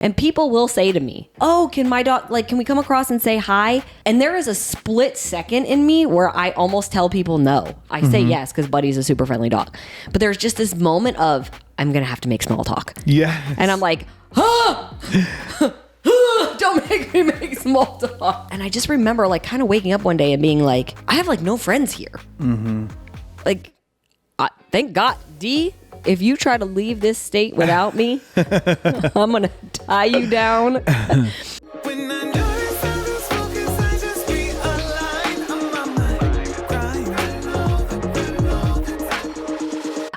And people will say to me, oh, can we come across and say hi? And there is a split second in me where I almost tell people no. I say yes because Buddy's a super friendly dog. But there's just this moment of, I'm going to have to make small talk. Yeah. And I'm like, don't make me make small talk. And I just remember like kind of waking up one day and being like, I have like no friends here. Mm-hmm. Like, thank God, D, if you try to leave this state without me, I'm going to tie you down.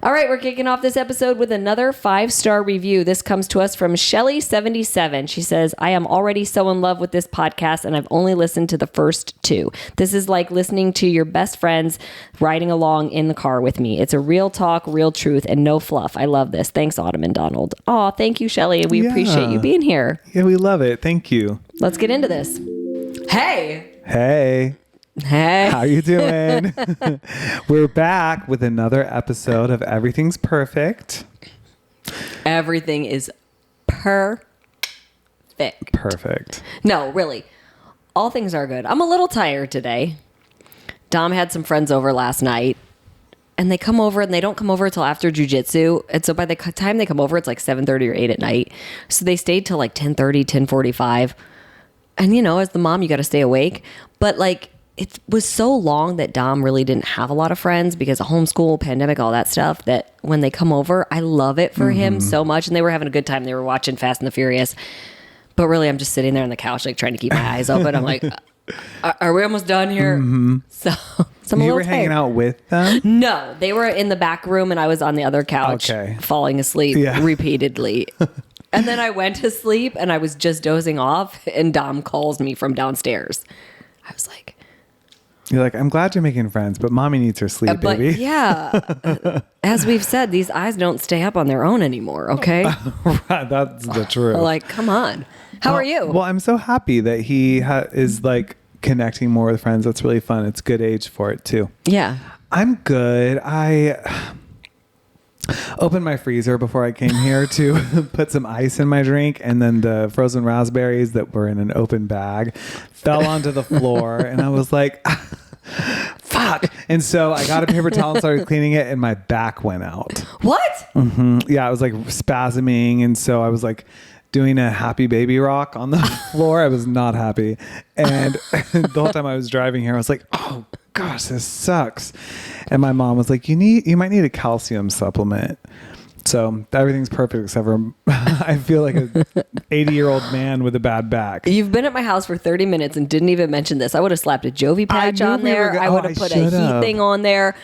All right, we're kicking off this episode with another 5-star review. This comes to us from Shelly77. She says, I am already so in love with this podcast, and I've only listened to the first 2. This is like listening to your best friends riding along in the car with me. It's a real talk, real truth, and no fluff. I love this. Thanks, Autumn and Donald. Oh, thank you, Shelly. We appreciate you being here. Yeah, we love it. Thank you. Let's get into this. Hey. Hey. Hey. How you doing? We're back with another episode of Everything's Perfect. Everything is perfect. Perfect. No, really. All things are good. I'm a little tired today. Dom had some friends over last night. And they come over and they don't come over until after jiu-jitsu. And so by the time they come over, it's like 7:30 or 8 at night. So they stayed till like 10:30, 10:45. And, you know, as the mom, you got to stay awake. But like, it was so long that Dom really didn't have a lot of friends because of homeschool, pandemic, all that stuff, that when they come over, I love it for him so much. And they were having a good time. They were watching Fast and the Furious. But really, I'm just sitting there on the couch, like trying to keep my eyes open. I'm like, are we almost done here? Mm-hmm. So I'm you were hanging out with them? No, they were in the back room and I was on the other couch falling asleep repeatedly. And then I went to sleep and I was just dozing off and Dom calls me from downstairs. I was like... You're like, I'm glad you're making friends, but mommy needs her sleep, baby. Yeah. As we've said, these eyes don't stay up on their own anymore, okay? Right, that's the truth. Like, come on. How are you? Well, I'm so happy that he is like connecting more with friends. That's really fun. It's good age for it too. Yeah. I'm good. I opened my freezer before I came here to put some ice in my drink, and then the frozen raspberries that were in an open bag fell onto the floor, and I was like, fuck. And so I got a paper towel and started cleaning it, and my back went out. What? Mm-hmm. Yeah, I was like spasming, and so I was like doing a happy baby rock on the floor. I was not happy. And the whole time I was driving here, I was like, oh gosh, this sucks. And my mom was like, you might need a calcium supplement. So everything's perfect except for I feel like a 80-year-old man with a bad back. You've been at my house for 30 minutes and didn't even mention this. I would have slapped a Jovi patch on there. I would have put a heat thing on there.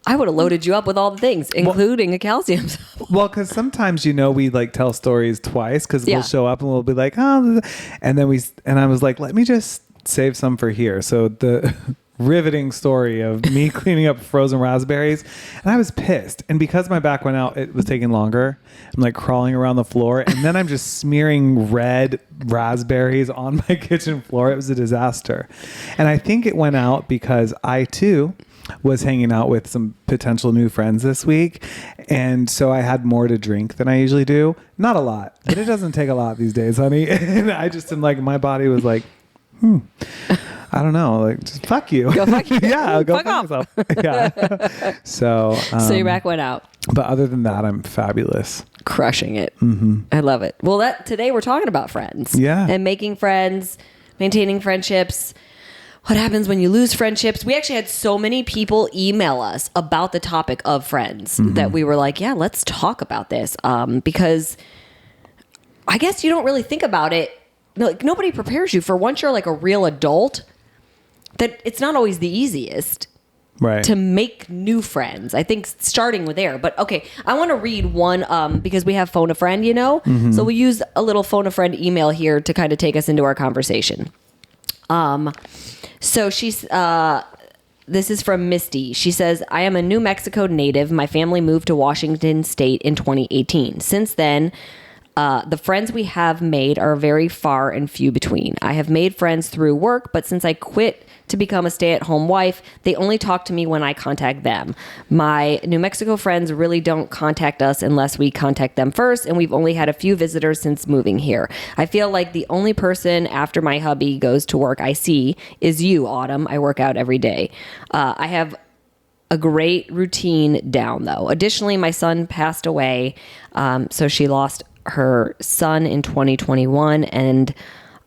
I would have loaded you up with all the things, including a calcium supplement. Well, because sometimes, we like tell stories twice because we'll show up and we'll be like, oh, and then I was like, let me just save some for here. So the riveting story of me cleaning up frozen raspberries, and I was pissed. And because my back went out, it was taking longer. I'm like crawling around the floor, and then I'm just smearing red raspberries on my kitchen floor. It was a disaster. And I think it went out because I too was hanging out with some potential new friends this week. And so I had more to drink than I usually do. Not a lot, but it doesn't take a lot these days, honey. And I just am like, my body was like, I don't know, like, just fuck you. Go fuck you. Yeah, go fuck yourself. Yeah. So your back went out. But other than that, I'm fabulous. Crushing it. Mm-hmm. I love it. Well, today we're talking about friends. Yeah. And making friends, maintaining friendships. What happens when you lose friendships? We actually had so many people email us about the topic of friends that we were like, yeah, let's talk about this. Because I guess you don't really think about it. Like, nobody prepares you for once you're like a real adult, that it's not always the easiest to make new friends. I think starting with there. But okay, I want to read one because we have Phone a Friend, So we'll use a little Phone a Friend email here to kind of take us into our conversation. So she's, this is from Misty. She says, I am a New Mexico native. My family moved to Washington State in 2018. Since then, The friends we have made are very far and few between. I have made friends through work, but since I quit to become a stay-at-home wife, they only talk to me when I contact them. My New Mexico friends really don't contact us unless we contact them first, and we've only had a few visitors since moving here. I feel like the only person after my hubby goes to work I see is you, Autumn. I work out every day. I have a great routine down, though. Additionally, my son passed away, so she lost her son in 2021, and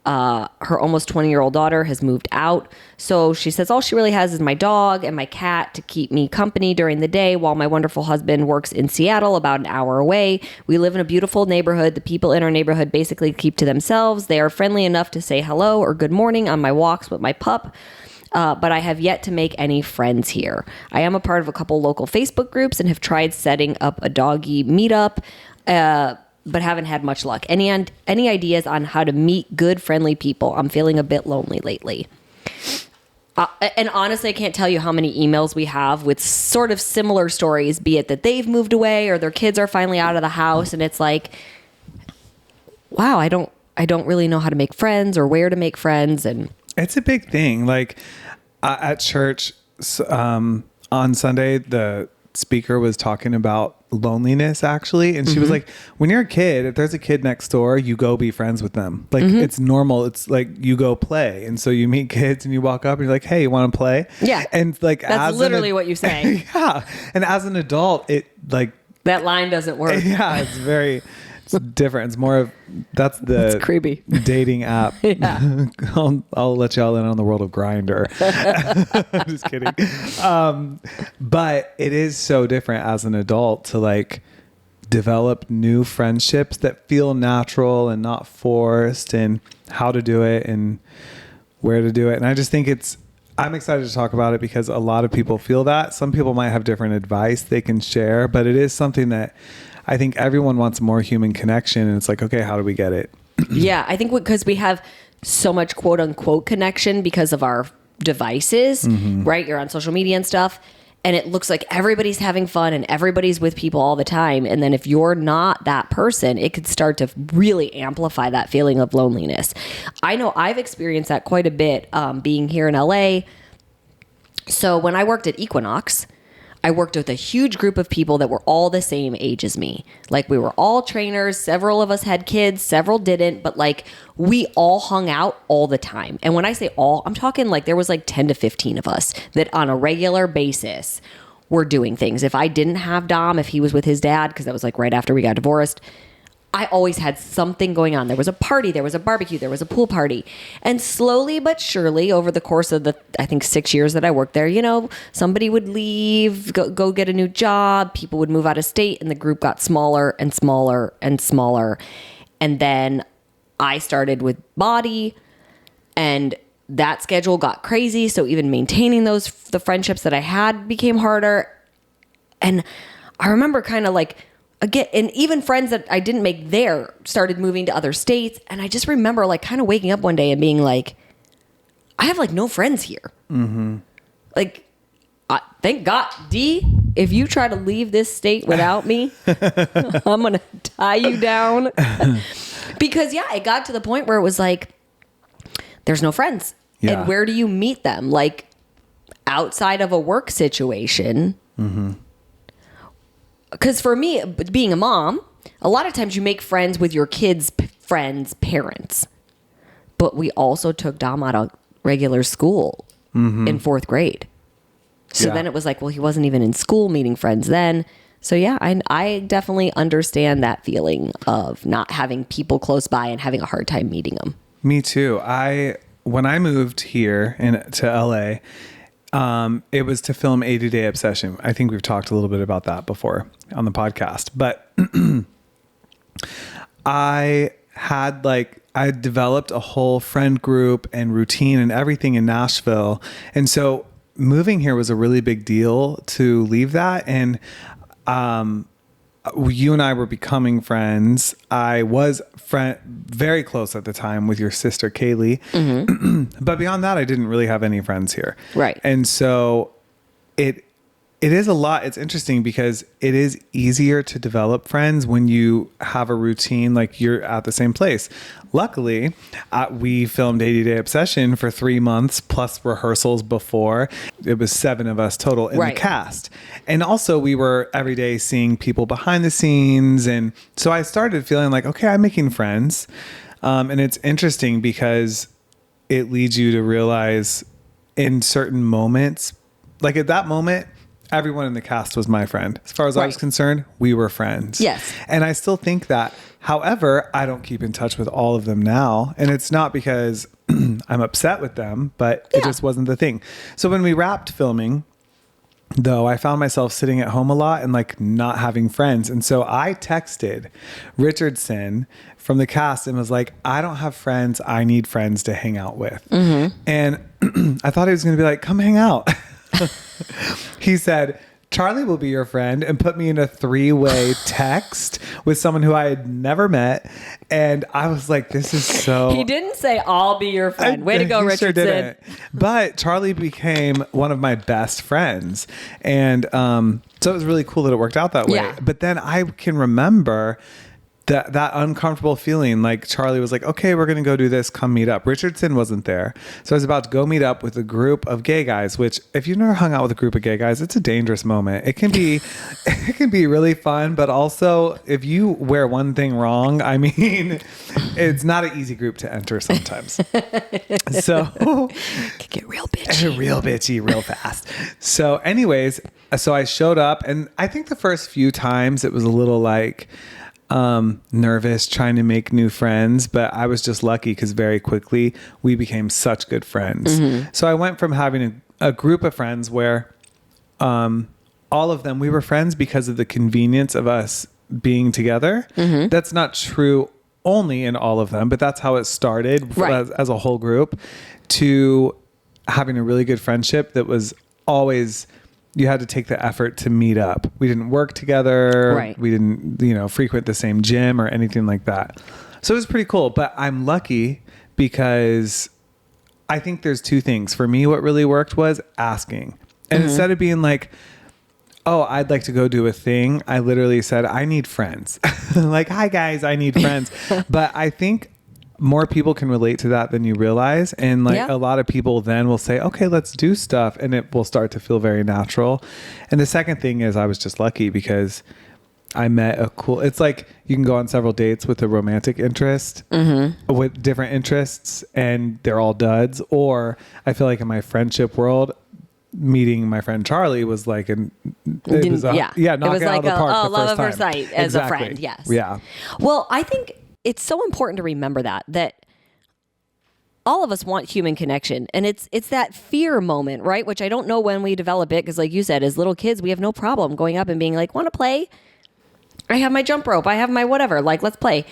her almost 20-year-old daughter has moved out. So she says all she really has is my dog and my cat to keep me company during the day while my wonderful husband works in Seattle about an hour away. We live in a beautiful neighborhood. The people in our neighborhood basically keep to themselves. They are friendly enough to say hello or good morning on my walks with my pup. But I have yet to make any friends here. I am a part of a couple local Facebook groups and have tried setting up a doggy meetup, but haven't had much luck. Any ideas on how to meet good, friendly people? I'm feeling a bit lonely lately. And honestly, I can't tell you how many emails we have with sort of similar stories, be it that they've moved away or their kids are finally out of the house. And it's like, wow, I don't really know how to make friends or where to make friends. And it's a big thing. Like at church on Sunday, the speaker was talking about loneliness actually, and she was like, when you're a kid, if there's a kid next door, you go be friends with them. Like it's normal. It's like you go play, and so you meet kids and you walk up and you're like, hey, you want to play? Yeah. And like that's literally what you say. Yeah. And as an adult, it like that line doesn't work. Yeah, it's different. It's more of that's creepy dating app. Yeah. I'll let y'all in on the world of Grindr. Just kidding. But it is so different as an adult to like develop new friendships that feel natural and not forced, and how to do it and where to do it. And I just think I'm excited to talk about it because a lot of people feel that. Some people might have different advice they can share, but it is something that I think everyone wants more human connection, and it's like, okay, how do we get it? Yeah, I think because we have so much quote unquote connection because of our devices, right? You're on social media and stuff, and it looks like everybody's having fun and everybody's with people all the time. And then if you're not that person, it could start to really amplify that feeling of loneliness. I know I've experienced that quite a bit being here in LA. So when I worked at Equinox, I worked with a huge group of people that were all the same age as me. Like we were all trainers. Several of us had kids, several didn't, but like we all hung out all the time. And when I say all, I'm talking like there was like 10 to 15 of us that on a regular basis were doing things. If I didn't have Dom, if he was with his dad, because that was like right after we got divorced, I always had something going on. There was a party, there was a barbecue, there was a pool party. And slowly but surely over the course of the, I think 6 years that I worked there, you know, somebody would leave, go get a new job, people would move out of state, and the group got smaller and smaller and smaller. And then I started with Body, and that schedule got crazy. So even maintaining the friendships that I had became harder. And I remember kind of like, again, and even friends that I didn't make there started moving to other states. And I just remember like kind of waking up one day and being like, I have like no friends here. Like, thank God, D, if you try to leave this state without me, I'm going to tie you down. Because yeah, it got to the point where it was like, there's no friends. Yeah. And where do you meet them? Like outside of a work situation. Because for me, being a mom, a lot of times you make friends with your kids' friends' parents. But we also took Dom out of regular school in 4th grade. So then it was like, well, he wasn't even in school meeting friends then. So yeah, I definitely understand that feeling of not having people close by and having a hard time meeting them. Me too. When I moved here to LA, it was to film 80 Day Obsession. I think we've talked a little bit about that before on the podcast, but I developed a whole friend group and routine and everything in Nashville. And so moving here was a really big deal to leave that. And, you and I were becoming friends. I was very close at the time with your sister, Kaylee. But beyond that, I didn't really have any friends here. Right. And so It is a lot. It's interesting because it is easier to develop friends when you have a routine, like you're at the same place. Luckily, we filmed 80 Day Obsession for 3 months plus rehearsals before. It was 7 of us total in the cast. And also we were every day seeing people behind the scenes. And so I started feeling like, okay, I'm making friends. And it's interesting because it leads you to realize in certain moments, like at that moment, everyone in the cast was my friend. As far as I was concerned, we were friends. Yes. And I still think that. However, I don't keep in touch with all of them now. And it's not because I'm upset with them, but it just wasn't the thing. So when we wrapped filming, though, I found myself sitting at home a lot and like not having friends. And so I texted Richardson from the cast and was like, I don't have friends. I need friends to hang out with. Mm-hmm. And I thought he was going to be like, come hang out. He said, Charlie will be your friend, and put me in a 3-way text with someone who I had never met. And I was like, this is so... He didn't say, I'll be your friend. Way to go, Richardson. Sure didn't. But Charlie became one of my best friends. And so it was really cool that it worked out that way. Yeah. But then I can remember that uncomfortable feeling, like Charlie was like, okay, we're going to go do this. Come meet up. Richardson wasn't there. So I was about to go meet up with a group of gay guys, which if you've never hung out with a group of gay guys, it's a dangerous moment. It can be really fun, but also if you wear one thing wrong, I mean, it's not an easy group to enter sometimes. So it can get real bitchy. Real fast. So anyways, so I showed up, and I think the first few times it was a little like, nervous trying to make new friends, but I was just lucky because very quickly we became such good friends. Mm-hmm. So I went from having a group of friends where all of them, we were friends because of the convenience of us being together. Mm-hmm. That's not true only in all of them, but that's how it started as a whole group, to having a really good friendship that was always... You had to take the effort to meet up. We didn't work together. Right. We didn't, frequent the same gym or anything like that. So it was pretty cool. But I'm lucky because I think there's 2 things. For me, what really worked was asking. And instead of being like, oh, I'd like to go do a thing, I literally said, I need friends. Like, hi, guys, I need friends. But I think more people can relate to that than you realize. And a lot of people then will say, okay, let's do stuff. And it will start to feel very natural. And the second thing is I was just lucky because I met it's like you can go on several dates with a romantic interest, with different interests, and they're all duds. Or I feel like in my friendship world, meeting my friend Charlie was like knocking it was like out of the park the love first at first time. sight as a friend. Yes. Yeah. Well, I think it's so important to remember that all of us want human connection, and it's that fear moment, right? Which I don't know when we develop it, because like you said, as little kids, we have no problem going up and being like, want to play? I have my jump rope. I have my whatever. Like, let's play.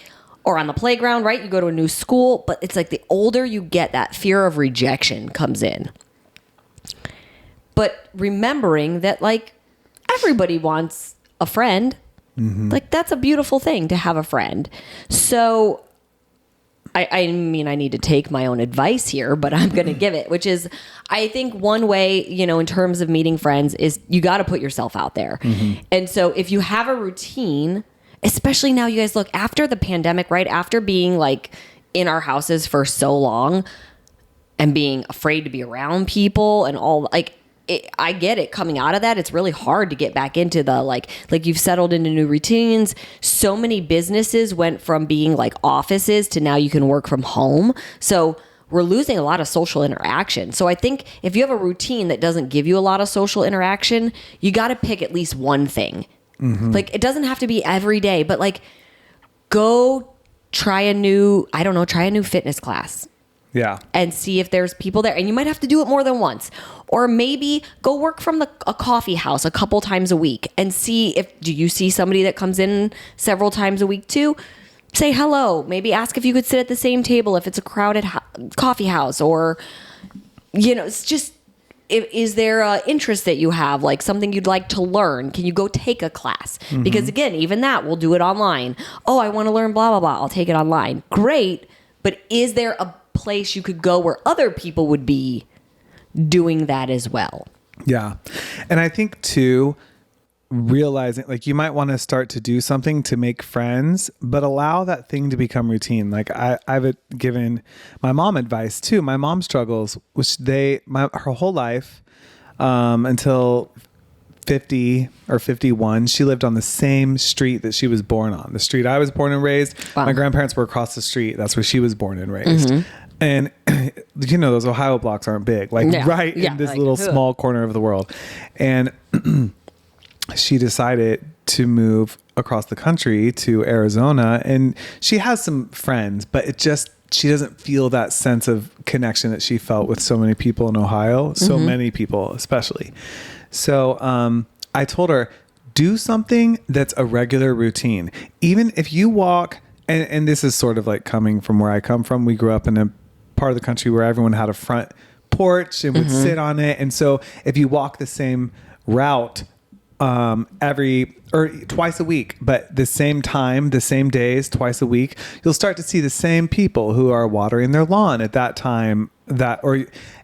Or on the playground, right? You go to a new school, but it's like the older you get, that fear of rejection comes in. But remembering that like everybody wants a friend. Mm-hmm. Like that's a beautiful thing to have a friend. So I mean, I need to take my own advice here, but I'm going to give it, which is, I think one way, in terms of meeting friends is you got to put yourself out there. Mm-hmm. And so if you have a routine, especially now, you guys look after the pandemic, right? After being like in our houses for so long and being afraid to be around people and all, like, I get it. Coming out of that, it's really hard to get back into the like you've settled into new routines. So many businesses went from being like offices to now you can work from home. So we're losing a lot of social interaction. So I think if you have a routine that doesn't give you a lot of social interaction, you got to pick at least one thing. Mm-hmm. Like it doesn't have to be every day, but like go try a new fitness class. Yeah. And see if there's people there. And you might have to do it more than once. Or maybe go work from a coffee house a couple times a week and see do you see somebody that comes in several times a week too? Say hello. Maybe ask if you could sit at the same table if it's a crowded coffee house. Or, it's just, is there an interest that you have? Like something you'd like to learn? Can you go take a class? Mm-hmm. Because again, even that, we'll do it online. Oh, I want to learn blah, blah, blah. I'll take it online. Great. But is there a place you could go where other people would be doing that as well? Yeah. And I think too, realizing like you might want to start to do something to make friends, but allow that thing to become routine. Like I've given my mom advice too. My mom struggles, which her whole life, until 50 or 51, she lived on the same street that she was born on. The street I was born and raised. Wow. My grandparents were across the street. That's where she was born and raised. And you know, those Ohio blocks aren't big, like right in this little small corner of the world. And she decided to move across the country to Arizona, and she has some friends, but she doesn't feel that sense of connection that she felt with so many people in Ohio, so many people, especially. So, I told her, do something that's a regular routine. Even if you walk, and this is sort of like coming from where I come from. We grew up in a part of the country where everyone had a front porch and would sit on it. And so if you walk the same route twice a week, but the same time, the same days, twice a week, you'll start to see the same people who are watering their lawn at that time,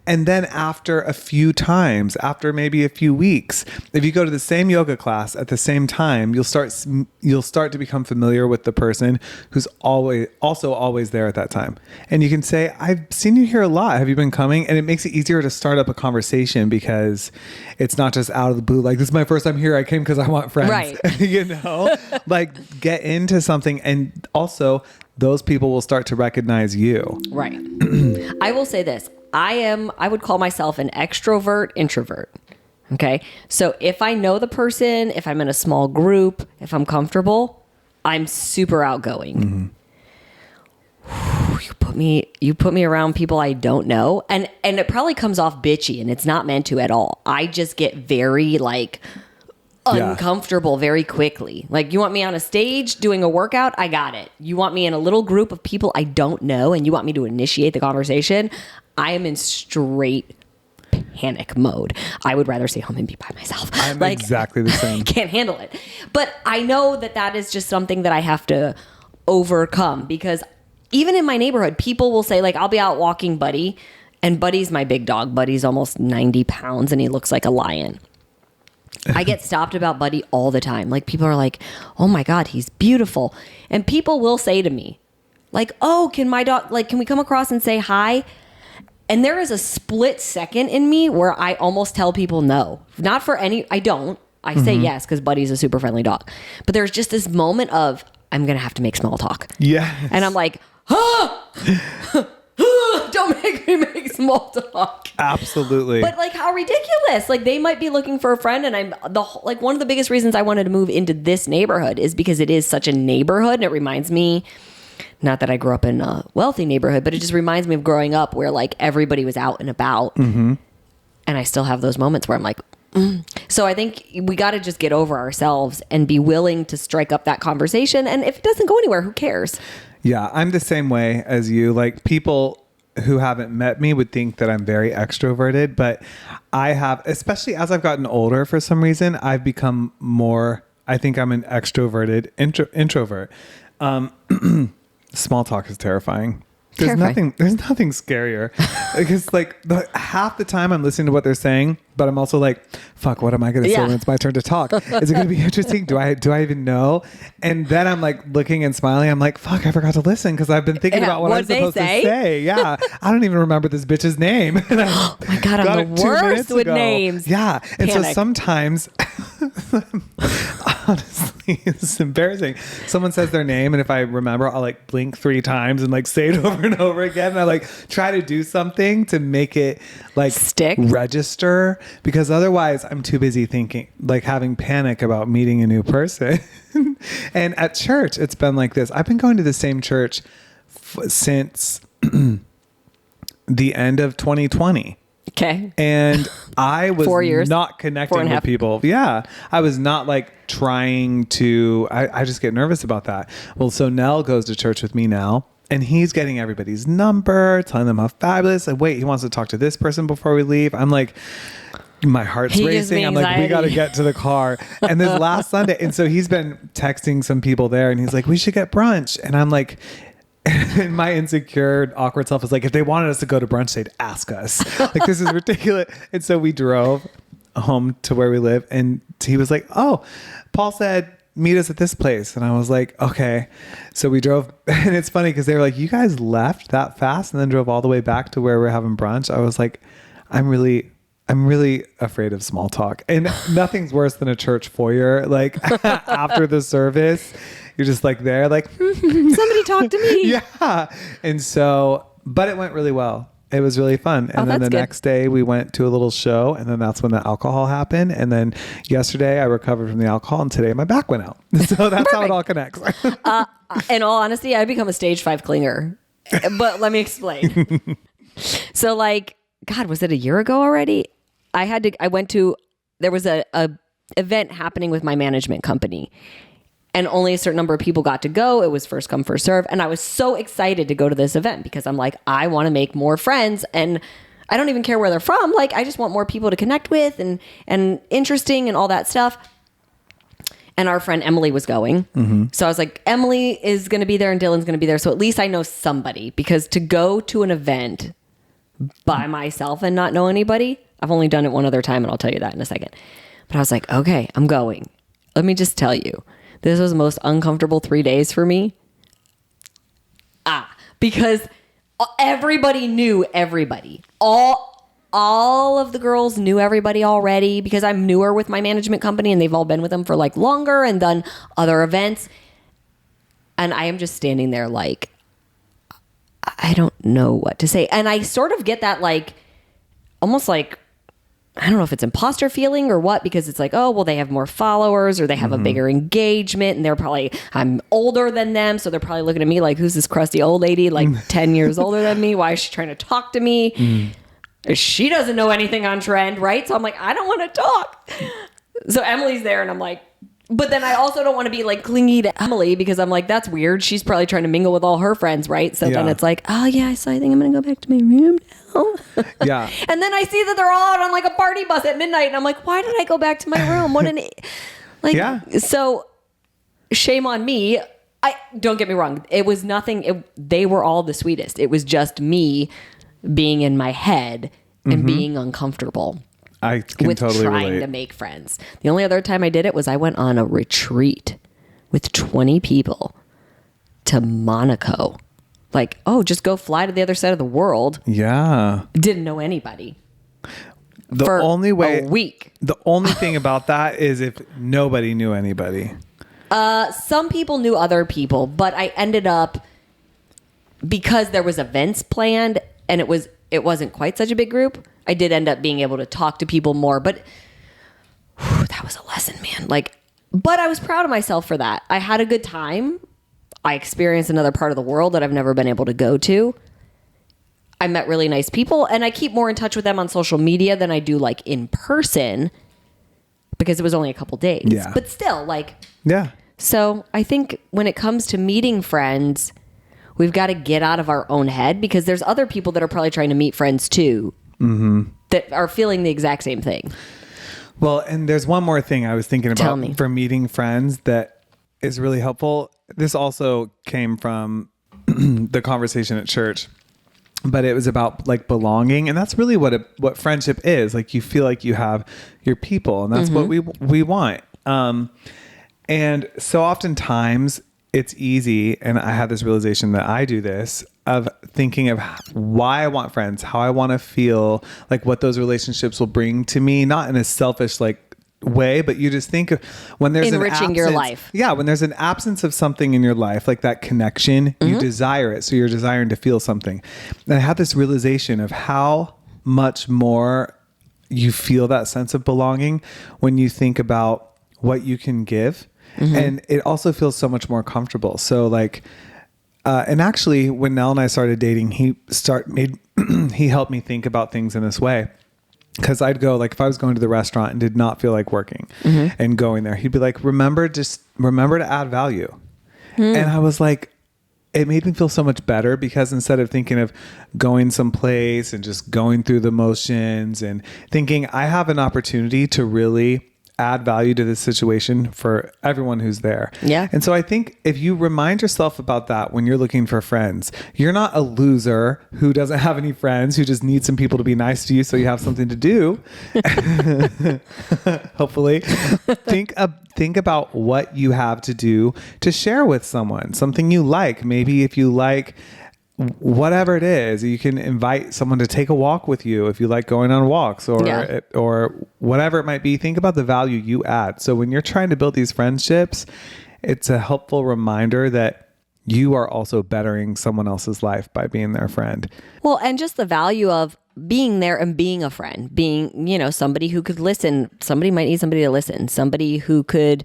and then after a few times, after maybe a few weeks, if you go to the same yoga class at the same time, you'll start to become familiar with the person who's always there at that time. And you can say, I've seen you here a lot. Have you been coming? And it makes it easier to start up a conversation because it's not just out of the blue. Like, this is my first time here. I came because I want friends, right? Like get into something. And also those people will start to recognize you. Right. I will say this. I would call myself an extrovert introvert. Okay. So if I know the person, if I'm in a small group, if I'm comfortable, I'm super outgoing. You put me around people I don't know, and it probably comes off bitchy, and it's not meant to at all. I just get very uncomfortable very quickly. Like, you want me on a stage doing a workout? I got it. You want me in a little group of people I don't know, and you want me to initiate the conversation? I am in straight panic mode. I would rather stay home and be by myself. I'm exactly the same. I can't handle it. But I know that is just something that I have to overcome, because even in my neighborhood, people will say, like, I'll be out walking Buddy, and Buddy's my big dog. Buddy's almost 90 pounds and he looks like a lion. I get stopped about Buddy all the time. Like, people are like, oh my God, he's beautiful. And people will say to me, like, oh, can we come across and say hi? And there is a split second in me where I almost tell people no. Not for any, I don't. I say yes because Buddy's a super friendly dog. But there's just this moment of, I'm going to have to make small talk. Yeah. And I'm like, don't make me make small talk. Absolutely. But like, how ridiculous. Like, they might be looking for a friend, and one of the biggest reasons I wanted to move into this neighborhood is because it is such a neighborhood, and it reminds me, not that I grew up in a wealthy neighborhood, but it just reminds me of growing up where like everybody was out and about. And I still have those moments where I'm like, So I think we got to just get over ourselves and be willing to strike up that conversation. And if it doesn't go anywhere, who cares? Yeah, I'm the same way as you. Like, people who haven't met me would think that I'm very extroverted, but I have, especially as I've gotten older, for some reason, I've become more, I think I'm an extroverted introvert. Small talk is terrifying. There's nothing scarier because like half the time I'm listening to what they're saying, but I'm also like, fuck, what am I going to say when it's my turn to talk? Is it going to be interesting? Do I even know? And then I'm like looking and smiling. I'm like, fuck, I forgot to listen because I've been thinking about what I'm supposed to say. Yeah. I don't even remember this bitch's name. Oh my God, I'm the worst with names. Yeah. And so sometimes, honestly, it's embarrassing. Someone says their name, and if I remember, I'll like blink 3 times and like say it over and over again. And I like try to do something to make it like stick, register, because otherwise I'm too busy thinking, like having panic about meeting a new person. And at church, it's been like this. I've been going to the same church since the end of 2020. Okay. And I was 4 years, not connecting with people. Yeah. I was not like trying to, I just get nervous about that. Well, so Nell goes to church with me now, and he's getting everybody's number, telling them how fabulous. Like, wait, he wants to talk to this person before we leave. I'm like, my heart's racing. I'm like, we got to get to the car. And this last Sunday. And so he's been texting some people there, and he's like, we should get brunch. And I'm like, and my insecure, awkward self is like, if they wanted us to go to brunch, they'd ask us. Like, this is ridiculous. And so we drove home to where we live. And he was like, oh, Paul said, meet us at this place. And I was like, okay. So we drove, and it's funny because they were like, you guys left that fast and then drove all the way back to where we're having brunch. I was like, I'm really afraid of small talk, and nothing's worse than a church foyer. Like after the service, you're just like there, like somebody talk to me. Yeah. And so, but it went really well. It was really fun. And then the next day we went to a little show, and then that's when the alcohol happened. And then yesterday I recovered from the alcohol, and today my back went out. So that's how it all connects. In all honesty, I become a stage 5 clinger, but let me explain. So like, God, was it a year ago already? There was a event happening with my management company, and only a certain number of people got to go. It was first come, first serve. And I was so excited to go to this event because I'm like, I want to make more friends, and I don't even care where they're from. Like, I just want more people to connect with and interesting and all that stuff. And our friend Emily was going. Mm-hmm. So I was like, Emily is going to be there and Dylan's going to be there. So at least I know somebody, because to go to an event by myself and not know anybody, I've only done it one other time, and I'll tell you that in a second. But I was like, okay, I'm going. Let me just tell you, this was the most uncomfortable 3 days for me. Because everybody knew everybody. All of the girls knew everybody already, because I'm newer with my management company and they've all been with them for like longer and done other events. And I am just standing there like, I don't know what to say. And I sort of get that like, almost like, I don't know if it's imposter feeling or what, because it's like, oh, well, they have more followers or they have a bigger engagement, and they're probably, I'm older than them. So they're probably looking at me like, who's this crusty old lady, like 10 years older than me? Why is she trying to talk to me? She doesn't know anything on trend, right? So I'm like, I don't want to talk. So Emily's there, and I'm like, but then I also don't want to be like clingy to Emily, because I'm like, that's weird. She's probably trying to mingle with all her friends, right? So then it's like, oh yeah, so I think I'm going to go back to my room now. Yeah. And then I see that they're all out on like a party bus at midnight, and I'm like, why did I go back to my room? What an So shame on me. I don't get me wrong. It was nothing. They were all the sweetest. It was just me being in my head and being uncomfortable. I can with totally trying relate. to make friends. The only other time I did it was I went on a retreat with 20 people to Monaco. Like, oh, just go fly to the other side of the world. Yeah. Didn't know anybody. For a week. The only thing about that is if nobody knew anybody. Some people knew other people, but I ended up, because there was events planned and it wasn't quite such a big group, I did end up being able to talk to people more, but that was a lesson, man. Like, but I was proud of myself for that. I had a good time. I experienced another part of the world that I've never been able to go to. I met really nice people, and I keep more in touch with them on social media than I do like in person, because it was only a couple days. Yeah. But still, like, yeah. So I think when it comes to meeting friends, we've got to get out of our own head, because there's other people that are probably trying to meet friends too, that are feeling the exact same thing. Well, and there's one more thing I was thinking about for meeting friends that is really helpful. This also came from the conversation at church, but it was about like belonging. And that's really what friendship is. Like, you feel like you have your people, and that's what we want. And so oftentimes it's easy, and I had this realization that I do this, of thinking of why I want friends, how I want to feel, like what those relationships will bring to me, not in a selfish like way, but you just think of when there's enriching your life. Yeah, when there's an absence of something in your life, like that connection, you desire it. So you're desiring to feel something. And I had this realization of how much more you feel that sense of belonging when you think about what you can give. And it also feels so much more comfortable. So like, and actually when Nell and I started dating, he helped me think about things in this way. Cause I'd go, like, if I was going to the restaurant and did not feel like working and going there, he'd be like, remember to add value. And I was like, it made me feel so much better, because instead of thinking of going someplace and just going through the motions and thinking I have an opportunity to really add value to this situation for everyone who's there. Yeah. And so I think if you remind yourself about that when you're looking for friends, you're not a loser who doesn't have any friends, who just needs some people to be nice to you so you have something to do. Hopefully. Think about what you have to do to share with someone, something you like. Maybe if you like whatever it is, you can invite someone to take a walk with you if you like going on walks, or whatever it might be. Think about the value you add. So when you're trying to build these friendships, it's a helpful reminder that you are also bettering someone else's life by being their friend. Well, and just the value of being there and being a friend, being, somebody who could listen. Somebody might need somebody to listen, somebody who could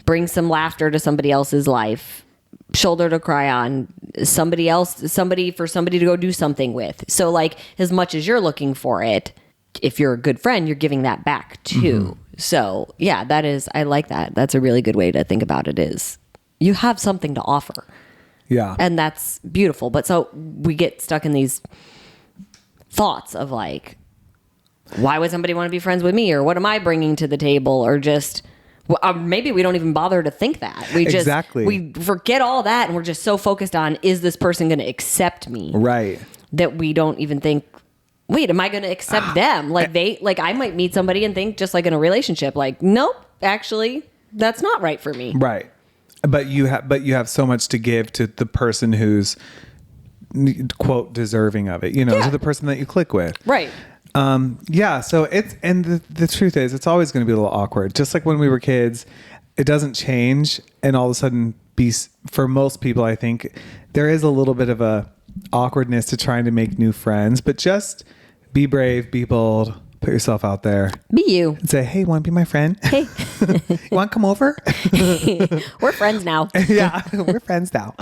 bring some laughter to somebody else's life, shoulder to cry on, somebody to go do something with. So like, as much as you're looking for it, if you're a good friend, you're giving that back too. So yeah, I like that. That's a really good way to think about it, is you have something to offer. Yeah. And that's beautiful. But so we get stuck in these thoughts of like, why would somebody want to be friends with me? Or what am I bringing to the table? Or just, maybe we don't even bother to think that. We forget all that, and we're just so focused on, is this person going to accept me? Right. That we don't even think, wait, am I going to accept them? Like I might meet somebody and think, just like in a relationship, like, nope, actually, that's not right for me. Right. But you have so much to give to the person who's, quote, deserving of it, to the person that you click with. Right. So the truth is, it's always going to be a little awkward. Just like when we were kids, it doesn't change. And all of a sudden for most people, I think there is a little bit of a awkwardness to trying to make new friends, but just be brave, be bold, put yourself out there. Be you. And say, hey, want to be my friend? Hey. You want to come over? We're friends now. Yeah, we're friends now.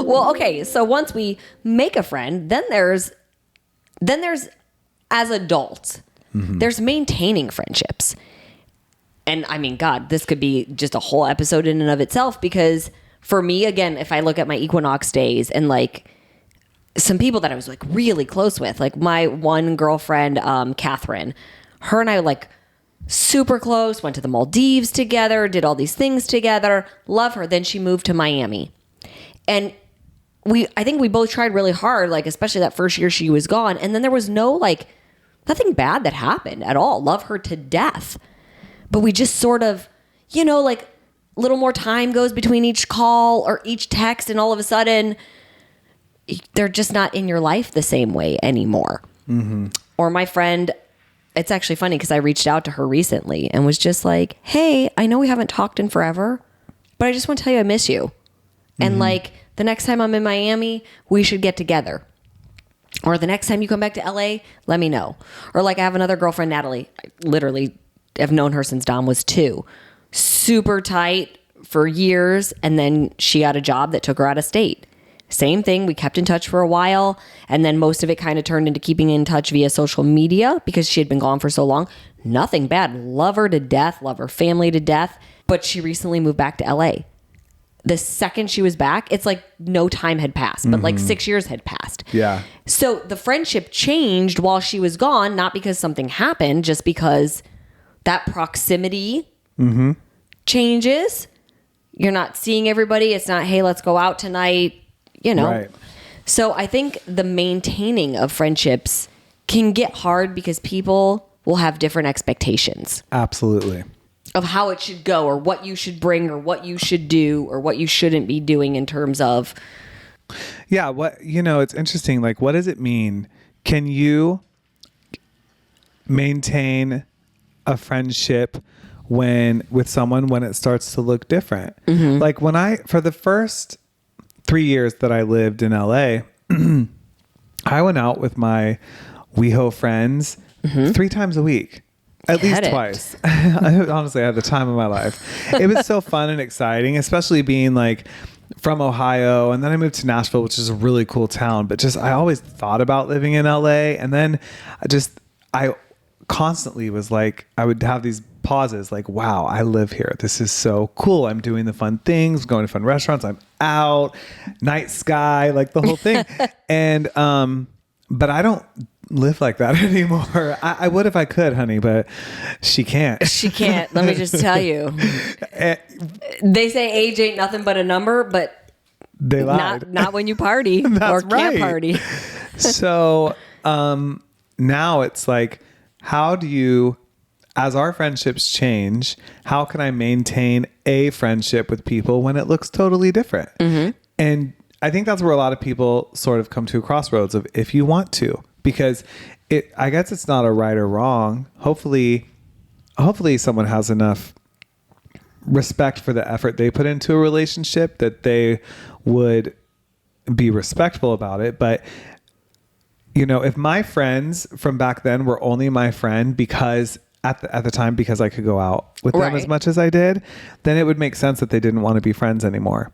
Well, okay. So once we make a friend, then there's as adults, there's maintaining friendships. And I mean, God, this could be just a whole episode in and of itself, because for me, again, if I look at my equinox days and like some people that I was like really close with, like my one girlfriend, Catherine, her and I like super close, went to the Maldives together, did all these things together, love her. Then she moved to Miami. And I think we both tried really hard, like especially that first year she was gone. And then there was nothing bad that happened at all. Love her to death. But we just sort of, like little more time goes between each call or each text, and all of a sudden they're just not in your life the same way anymore. Or my friend, it's actually funny because I reached out to her recently and was just like, hey, I know we haven't talked in forever, but I just want to tell you I miss you. And like the next time I'm in Miami, we should get together. Or the next time you come back to LA, let me know. Or like I have another girlfriend, Natalie. I literally have known her since Dom was 2. Super tight for years. And then she got a job that took her out of state. Same thing. We kept in touch for a while. And then most of it kind of turned into keeping in touch via social media because she had been gone for so long. Nothing bad. Love her to death. Love her family to death. But she recently moved back to LA. The second she was back, it's like no time had passed, but like 6 years had passed. Yeah. So the friendship changed while she was gone, not because something happened, just because that proximity changes. You're not seeing everybody. It's not, hey, let's go out tonight, Right. So I think the maintaining of friendships can get hard because people will have different expectations. Absolutely. Of how it should go, or what you should bring, or what you should do, or what you shouldn't be doing in terms of. Yeah. It's interesting. Like, what does it mean? Can you maintain a friendship with someone when it starts to look different? Like for the first 3 years that I lived in LA, I went out with my WeHo friends 3 times a week. At least twice. Honestly, I had the time of my life. It was so fun and exciting, especially being like from Ohio. And then I moved to Nashville, which is a really cool town. But I always thought about living in LA. And then I constantly was like, I would have these pauses like, wow, I live here. This is so cool. I'm doing the fun things, going to fun restaurants. I'm out, night sky, like the whole thing. And, but I don't live like that anymore. I would if I could, honey, but she can't. She can't. Let me just tell you. They say age ain't nothing but a number, but they lied. Not when you party or can't party. So now it's like, how do you, as our friendships change, how can I maintain a friendship with people when it looks totally different? Mm-hmm. And I think that's where a lot of people sort of come to a crossroads of if you want to, because I guess it's not a right or wrong. Hopefully someone has enough respect for the effort they put into a relationship that they would be respectful about it. But you know, if my friends from back then were only my friend because at the time, because I could go out with them as much as I did, then it would make sense that they didn't want to be friends anymore.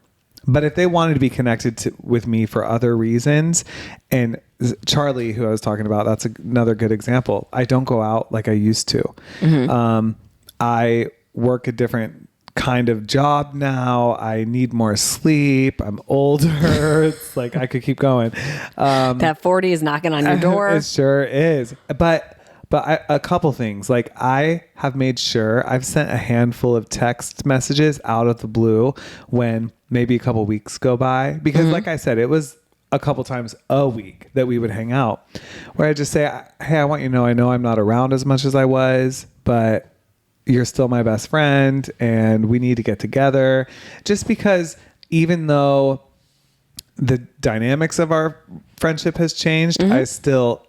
But if they wanted to be connected with me for other reasons, and Charlie, who I was talking about, that's another good example. I don't go out like I used to. Mm-hmm. I work a different kind of job now. I need more sleep. I'm older. It's like I could keep going. That 40 is knocking on your door. It sure is. But a couple things, like I have made sure I've sent a handful of text messages out of the blue when maybe a couple weeks go by, because like I said, it was a couple times a week that we would hang out where I just say, hey, I want you to know, I know I'm not around as much as I was, but you're still my best friend and we need to get together. Just because even though the dynamics of our friendship has changed, I still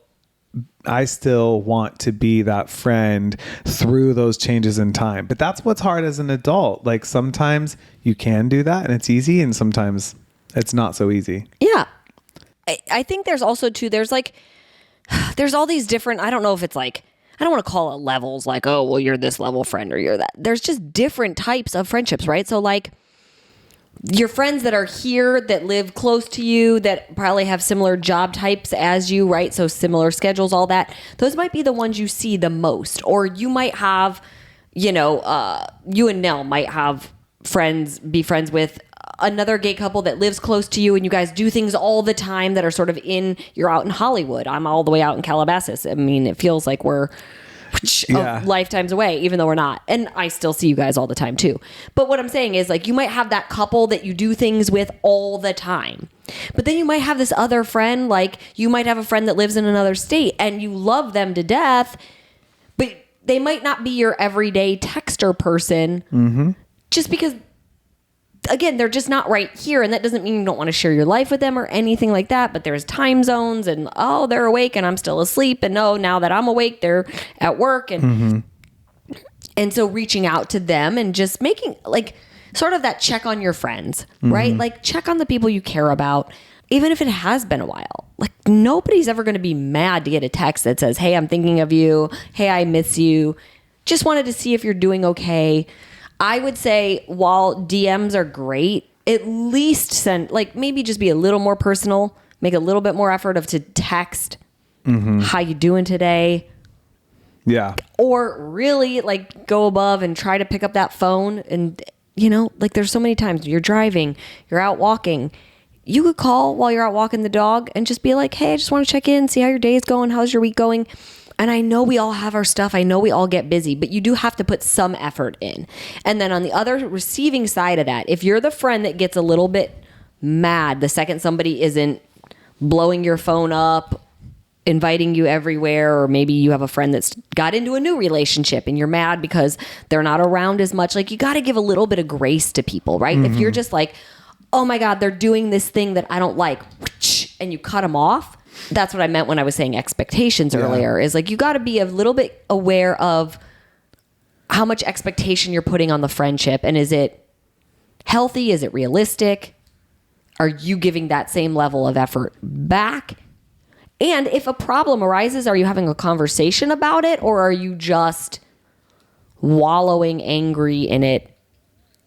want to be that friend through those changes in time. But that's what's hard as an adult. Like sometimes you can do that and it's easy, and sometimes it's not so easy. Yeah. I think there's also too, there's all these different, I don't know if it's like, I don't want to call it levels, like, oh, well, you're this level friend or you're that. There's just different types of friendships, right? So like your friends that are here, that live close to you, that probably have similar job types as you, right? So similar schedules, all that. Those might be the ones you see the most. Or you might have, you and Nell might have be friends with another gay couple that lives close to you, and you guys do things all the time that are sort of you're out in Hollywood. I'm all the way out in Calabasas. I mean, it feels like we're lifetimes away, even though we're not. And I still see you guys all the time too. But what I'm saying is, like, you might have that couple that you do things with all the time. But then you might have this other friend, like you might have a friend that lives in another state and you love them to death, but they might not be your everyday texter person just because, again, they're just not right here. And that doesn't mean you don't want to share your life with them or anything like that. But there's time zones and, oh, they're awake and I'm still asleep. And no, now that I'm awake, they're at work. And so reaching out to them and just making like sort of that check on your friends, right? Like check on the people you care about, even if it has been a while. Like nobody's ever going to be mad to get a text that says, hey, I'm thinking of you. Hey, I miss you. Just wanted to see if you're doing okay. I would say while DMs are great, at least send, like maybe just be a little more personal, make a little bit more effort to text, how you doing today? Yeah. Or really like go above and try to pick up that phone. And, like there's so many times you're driving, you're out walking. You could call while you're out walking the dog and just be like, hey, I just want to check in, see how your day's going. How's your week going? And I know we all have our stuff. I know we all get busy, but you do have to put some effort in. And then on the other receiving side of that, if you're the friend that gets a little bit mad the second somebody isn't blowing your phone up, inviting you everywhere, or maybe you have a friend that's got into a new relationship and you're mad because they're not around as much, like you got to give a little bit of grace to people, right? If you're just like, oh my God, they're doing this thing that I don't like, and you cut them off. That's what I meant when I was saying expectations earlier, is like, you got to be a little bit aware of how much expectation you're putting on the friendship. And is it healthy? Is it realistic? Are you giving that same level of effort back? And if a problem arises, are you having a conversation about it, or are you just wallowing angry in it?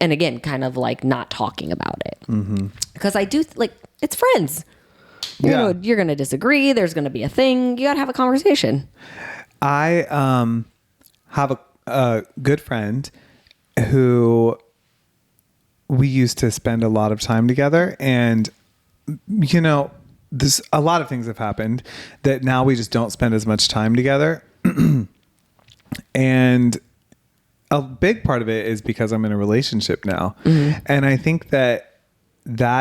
And again, kind of like not talking about it. Because I do it's friends. You're going to disagree. There's going to be a thing. You got to have a conversation. I have a good friend who we used to spend a lot of time together. And, this, a lot of things have happened that now we just don't spend as much time together. And a big part of it is because I'm in a relationship now. And I think that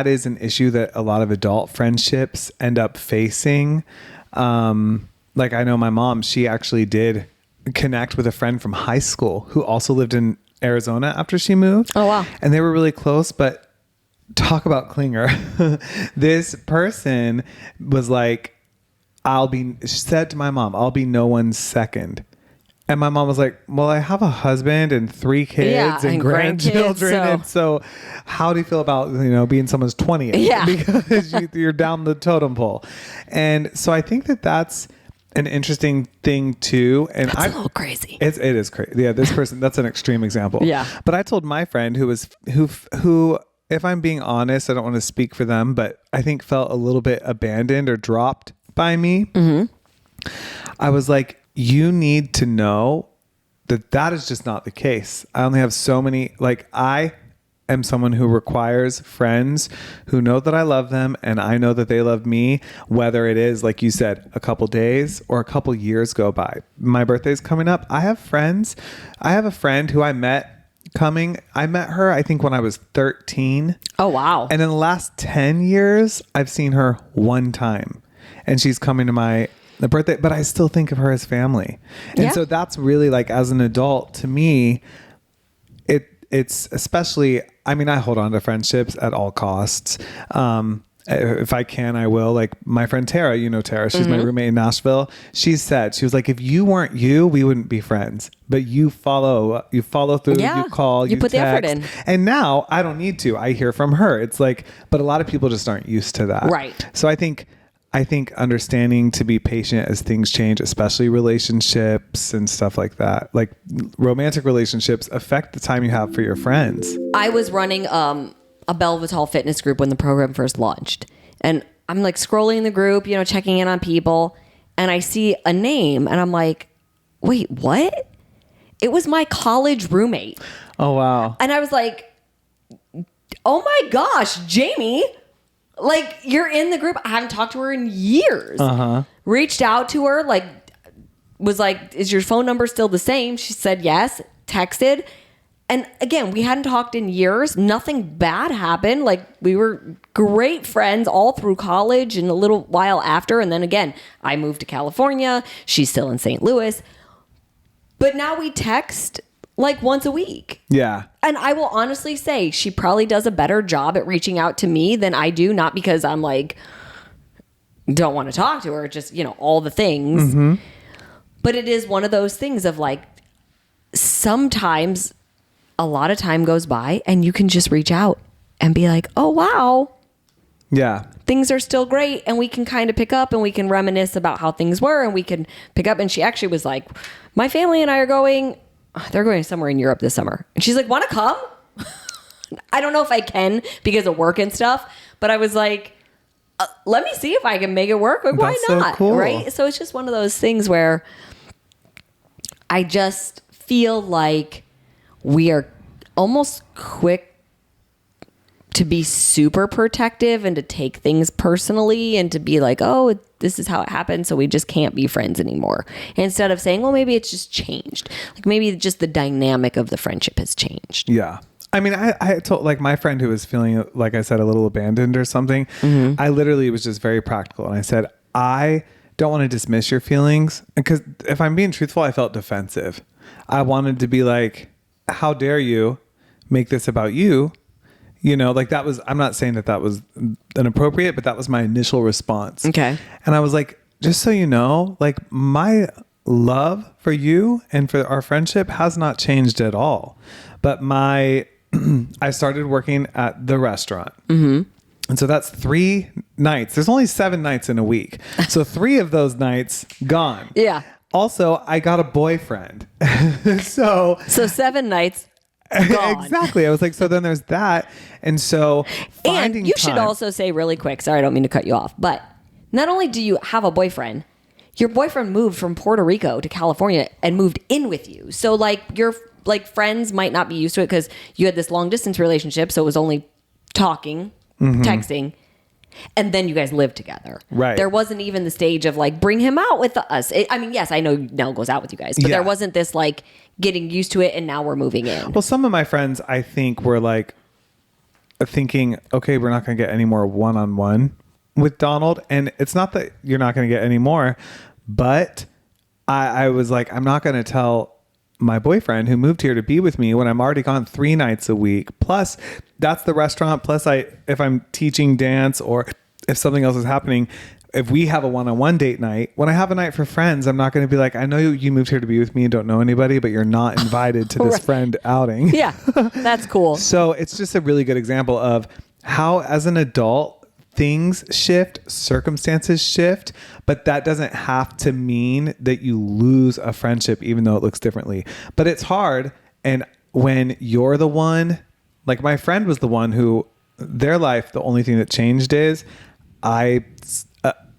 is an issue that a lot of adult friendships end up facing. Like I know my mom, she actually did connect with a friend from high school who also lived in Arizona after she moved. Oh, wow. And they were really close, but talk about clinger. This person was like, she said to my mom, I'll be no one's second. And my mom was like, well, I have a husband and 3 kids and grandchildren. And so how do you feel about, being someone's 20th? Yeah. Because you're down the totem pole. And so I think that's an interesting thing too. And that's a little crazy. It is crazy. Yeah. This person, that's an extreme example. Yeah. But I told my friend who, if I'm being honest, I don't want to speak for them, but I think felt a little bit abandoned or dropped by me. I was like, you need to know that is just not the case. I only have so many, I am someone who requires friends who know that I love them and I know that they love me, whether it is, like you said, a couple days or a couple years go by. My birthday's coming up. I have friends. I have a friend who I met her, I think when I was 13. Oh, wow. And in the last 10 years, I've seen her one time and she's coming to the birthday, but I still think of her as family. And so that's really as an adult to me, it's especially, I hold on to friendships at all costs. If I can, I will. Like my friend Tara, Tara, she's my roommate in Nashville. She was like, if you weren't you, we wouldn't be friends, but you follow through, you call, you put text. the effort in. And now I don't need to, I hear from her. It's but a lot of people just aren't used to that. Right. So I think understanding to be patient as things change, especially relationships and stuff like that, like romantic relationships affect the time you have for your friends. I was running a Belvital fitness group when the program first launched. And I'm scrolling the group, checking in on people. And I see a name and I'm like, wait, what? It was my college roommate. Oh, wow. And I was like, oh my gosh, Jamie. You're in the group. I haven't talked to her in years. Reached out to her, was like, is your phone number still the same? She said yes, texted. And again, we hadn't talked in years. Nothing bad happened. We were great friends all through college and a little while after. And then again, I moved to California. She's still in St. Louis. But now we text once a week. Yeah. And I will honestly say she probably does a better job at reaching out to me than I do. Not because I'm don't want to talk to her, just, all the things. But it is one of those things of sometimes a lot of time goes by and you can just reach out and be like, oh, wow. Yeah. Things are still great. And we can kind of pick up and we can reminisce about how things were and we can pick up. And she actually was like, my family and I are they're going somewhere in Europe this summer. And she's like, want to come? I don't know if I can because of work and stuff. But I was like, let me see if I can make it work. Why That's not? So cool. Right? So it's just one of those things where I just feel like we are almost quick to be super protective and to take things personally and to be like, oh, this is how it happened, so we just can't be friends anymore. Instead of saying, well, maybe it's just changed. Maybe just the dynamic of the friendship has changed. Yeah. I told my friend who was feeling, like I said, a little abandoned or something. I literally was just very practical. And I said, I don't want to dismiss your feelings. Because if I'm being truthful, I felt defensive. I wanted to be like, how dare you make this about you? That was, I'm not saying that was inappropriate, but that was my initial response. Okay. And I was like, just so you know, my love for you and for our friendship has not changed at all. But I started working at the restaurant. And so that's 3 nights. There's only 7 nights in a week. So 3 of those nights gone. Yeah. Also, I got a boyfriend. So 7 nights gone. Exactly. I was like, so then there's that. And so finding you should also say really quick, sorry, I don't mean to cut you off, but not only do you have a boyfriend, your boyfriend moved from Puerto Rico to California and moved in with you. So your friends might not be used to it because you had this long distance relationship. So it was only talking, texting. And then you guys live together. Right. There wasn't even the stage of like, bring him out with us. I mean, yes, I know Nell goes out with you guys, but there wasn't this like getting used to it and now we're moving in. Well, some of my friends, I think, were like thinking, okay, we're not going to get any more one-on-one with Donald. And it's not that you're not going to get any more, but I was like, I'm not going to tell my boyfriend who moved here to be with me when I'm already gone 3 nights a week. Plus that's the restaurant. Plus if I'm teaching dance or if something else is happening, if we have a one-on-one date night, when I have a night for friends, I'm not going to be like, I know you moved here to be with me and don't know anybody, but you're not invited to this friend outing. Yeah, that's cool. So it's just a really good example of how, as an adult, things shift, circumstances shift, but that doesn't have to mean that you lose a friendship, even though it looks differently. But it's hard. And when you're the one, like my friend was the one who, their life, the only thing that changed is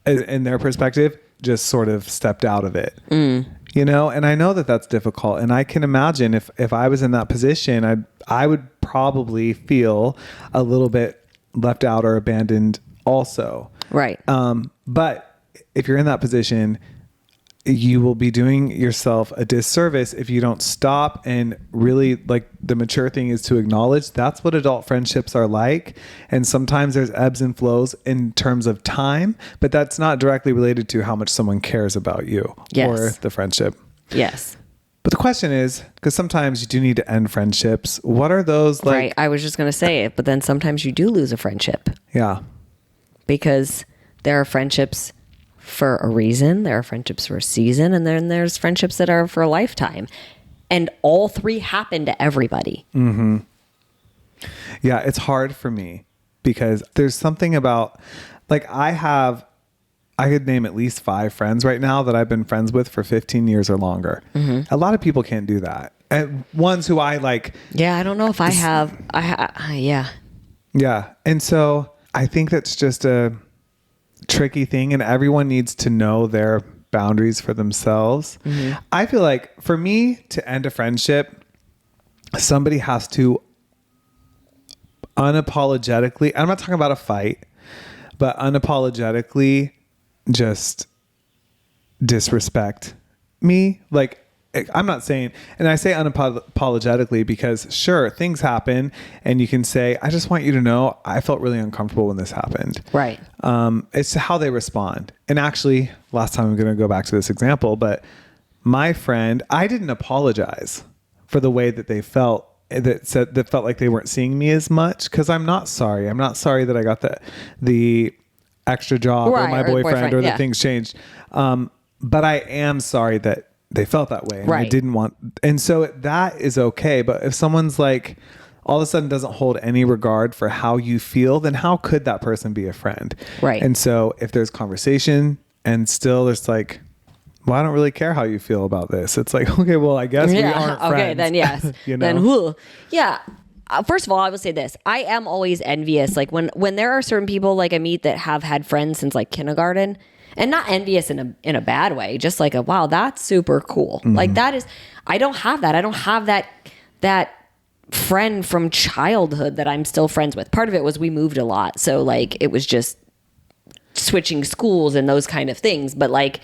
in their perspective, just sort of stepped out of it. You know, and I know that that's difficult. And I can imagine if I was in that position, I would probably feel a little bit left out or abandoned also. Right. But if you're in that position, you will be doing yourself a disservice if you don't stop and really, like, the mature thing is to acknowledge that's what adult friendships are like. And sometimes there's ebbs and flows in terms of time, but that's not directly related to how much someone cares about you or the friendship. Yes. But the question is, because sometimes you do need to end friendships. What are those like? Right. I was just going to say it, but then sometimes you do lose a friendship. Yeah. Because there are friendships for a reason, there are friendships for a season, and then there's friendships that are for a lifetime. And all three happen to everybody. Mm-hmm. Yeah, it's hard for me because there's something about, like, I could name at least 5 friends right now that I've been friends with for 15 years or longer. Mm-hmm. A lot of people can't do that. And ones who I like. Yeah, I don't know if I have. Yeah. Yeah. And so I think that's just a tricky thing, and everyone needs to know their boundaries for themselves. Mm-hmm. I feel like for me to end a friendship, somebody has to unapologetically, I'm not talking about a fight, but unapologetically just disrespect me. Like, I'm not saying, and I say unapologetically because sure, things happen and you can say, I just want you to know I felt really uncomfortable when this happened. Right. It's how they respond. And actually, last time I'm going to go back to this example, but my friend, I didn't apologize for the way that they felt, that felt like they weren't seeing me as much, because I'm not sorry. I'm not sorry that I got the extra job or my boyfriend or that things changed. But I am sorry that they felt that way. And right. I didn't want, and so that is okay. But if someone's like all of a sudden doesn't hold any regard for how you feel, then how could that person be a friend? Right. And so if there's conversation and still there's like, well, I don't really care how you feel about this. It's like, okay, well, I guess we aren't friends. Okay, then yes. You know? Then whew. Yeah. First of all, I will say this. I am always envious. Like when there are certain people like I meet that have had friends since like kindergarten, and not envious in a bad way, just like wow, that's super cool. Mm-hmm. Like that is, I don't have that. I don't have that friend from childhood that I'm still friends with. Part of it was we moved a lot. So like it was just switching schools and those kind of things. But like,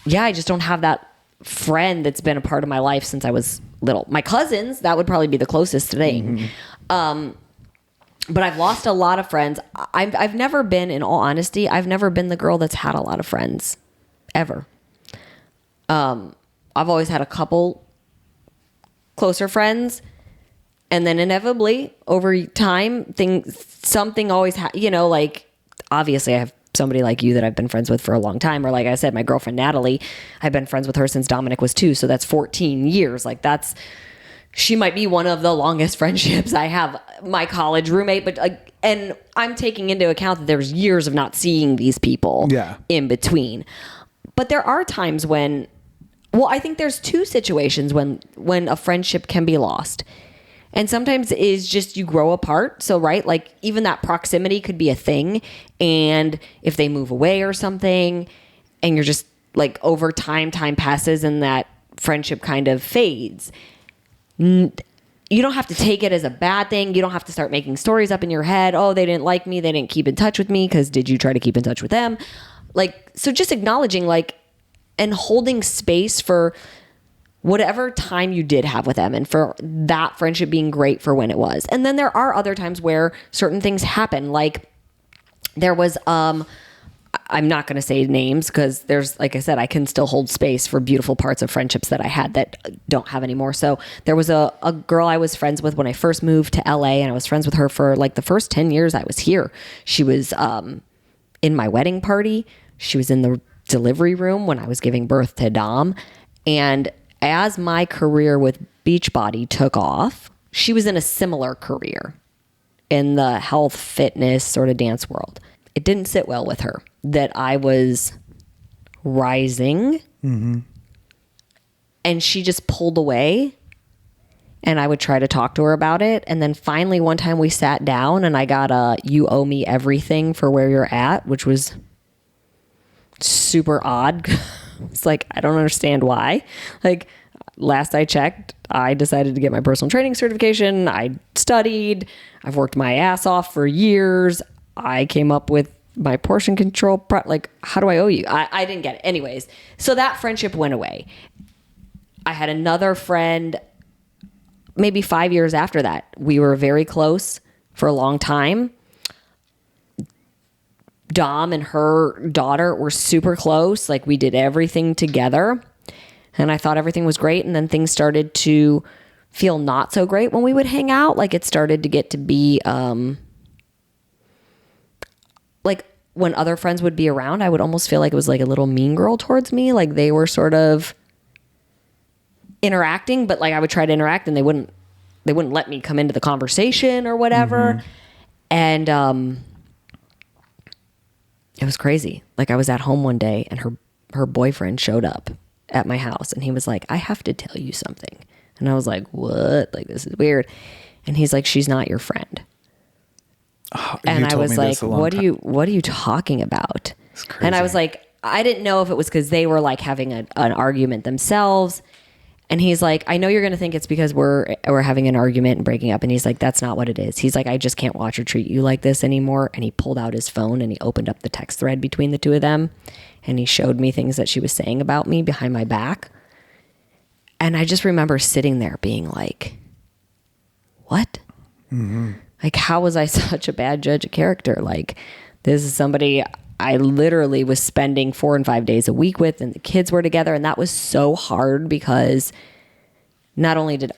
yeah, I just don't have that friend that's been a part of my life since I was little. My cousins, that would probably be the closest thing. Mm-hmm. But I've lost a lot of friends. I've never been, in all honesty, I've never been the girl that's had a lot of friends, ever. I've always had a couple closer friends, and then inevitably over time, something always, like obviously I have somebody like you that I've been friends with for a long time, or like I said, my girlfriend Natalie, I've been friends with her since Dominic was 2, so that's 14 years. Like she might be one of the longest friendships I have. My college roommate, but and I'm taking into account that there's years of not seeing these people in between. But there are times when, I think there's 2 situations when a friendship can be lost. And sometimes it is just you grow apart. So, right, like even that proximity could be a thing. And if they move away or something, and you're just like over time passes and that friendship kind of fades. you don't have to take it as a bad thing. You don't have to start making stories up in your head. Oh, they didn't like me. They didn't keep in touch with me. Because did you try to keep in touch with them? Like, so just acknowledging like, and holding space for whatever time you did have with them and for that friendship being great for when it was. And then there are other times where certain things happen. Like there was, I'm not going to say names because there's, like I said, I can still hold space for beautiful parts of friendships that I had that don't have anymore. So there was a girl I was friends with when I first moved to LA, and I was friends with her for like the first 10 years I was here. She was in my wedding party. She was in the delivery room when I was giving birth to Dom. And as my career with Beachbody took off, she was in a similar career in the health, fitness, sort of dance world. It didn't sit well with her that I was rising, and she just pulled away, and I would try to talk to her about it. And then finally one time we sat down and I got a "you owe me everything for where you're at," which was super odd. It's like, I don't understand why. Like last I checked, I decided to get my personal training certification. I studied. I've worked my ass off for years. I came up with my portion control. Like, how do I owe you? I didn't get it. Anyways, so that friendship went away. I had another friend maybe 5 years after that. We were very close for a long time. Dom and her daughter were super close. Like we did everything together, and I thought everything was great. And then things started to feel not so great when we would hang out. Like it started to get to be, like when other friends would be around, I would almost feel like it was like a little mean girl towards me. Like they were sort of interacting, but like I would try to interact and they wouldn't let me come into the conversation or whatever. And, it was crazy. Like I was at home one day and her boyfriend showed up at my house and he was like, "I have to tell you something." And I was like, "What? Like, this is weird." And he's like, "She's not your friend." And I was like, what are you talking about? And I was like, I didn't know if it was because they were like having an argument themselves. And he's like, "I know you're going to think it's because we're having an argument and breaking up." And he's like, "That's not what it is." He's like, "I just can't watch or treat you like this anymore." And he pulled out his phone and he opened up the text thread between the two of them. And he showed me things that she was saying about me behind my back. And I just remember sitting there being like, what? Like, how was I such a bad judge of character? Like, this is somebody I literally was spending 4 and 5 days a week with, and the kids were together. And that was so hard because not only did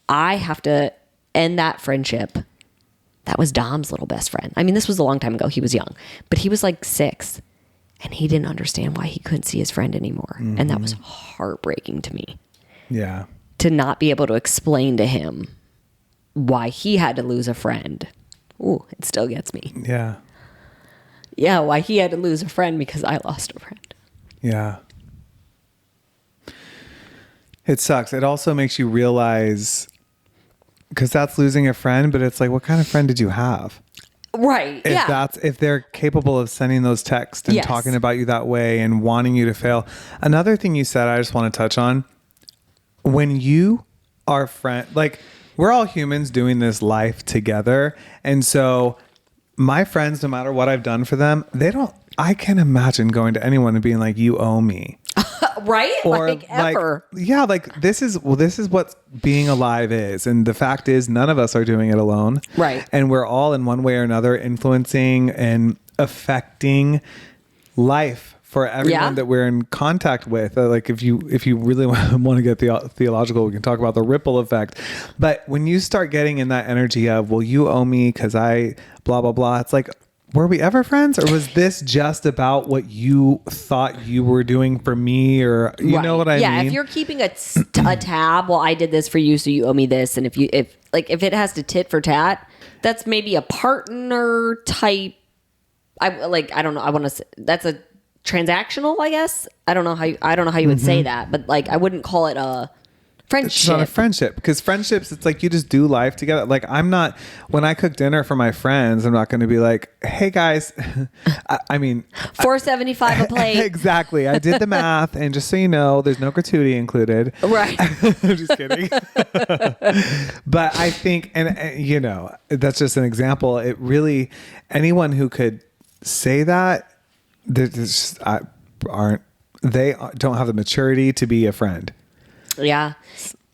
I have to end that friendship, that was Dom's little best friend. I mean, this was a long time ago. He was young, but he was like 6 and he didn't understand why he couldn't see his friend anymore. And that was heartbreaking to me. Yeah. To not be able to explain to him why he had to lose a friend. Ooh, it still gets me. Yeah. Yeah, why he had to lose a friend because I lost a friend. Yeah. It sucks. It also makes you realize, because that's losing a friend, but it's like, what kind of friend did you have? Right. If they're capable of sending those texts and talking about you that way and wanting you to fail. Another thing you said, I just want to touch on, when you are like we're all humans doing this life together. And so my friends, no matter what I've done for them, I can't imagine going to anyone and being like, "You owe me." Right? Or like ever. Yeah, like this is what being alive is. And the fact is none of us are doing it alone. Right. And we're all in one way or another influencing and affecting life for everyone that we're in contact with. Like if you really want to get theological, we can talk about the ripple effect. But when you start getting in that energy of, "Well, you owe me because I blah, blah, blah," it's like, were we ever friends, or was this just about what you thought you were doing for me? Or you know what I mean? Yeah, if you're keeping a tab, well, I did this for you, so you owe me this. And if it has to tit for tat, that's maybe a partner type. I don't know. I want to say that's a transactional, I guess. I don't know how you would say that, but like I wouldn't call it a It's not a friendship, because friendships, it's like you just do life together. Like when I cook dinner for my friends, I'm not going to be like, hey guys, I mean, $4.75 a plate. Exactly. I did the math, and just so you know, there's no gratuity included. Right. I'm just kidding. But I think, and you know, that's just an example. It really, anyone who could say that, they don't have the maturity to be a friend. Yeah.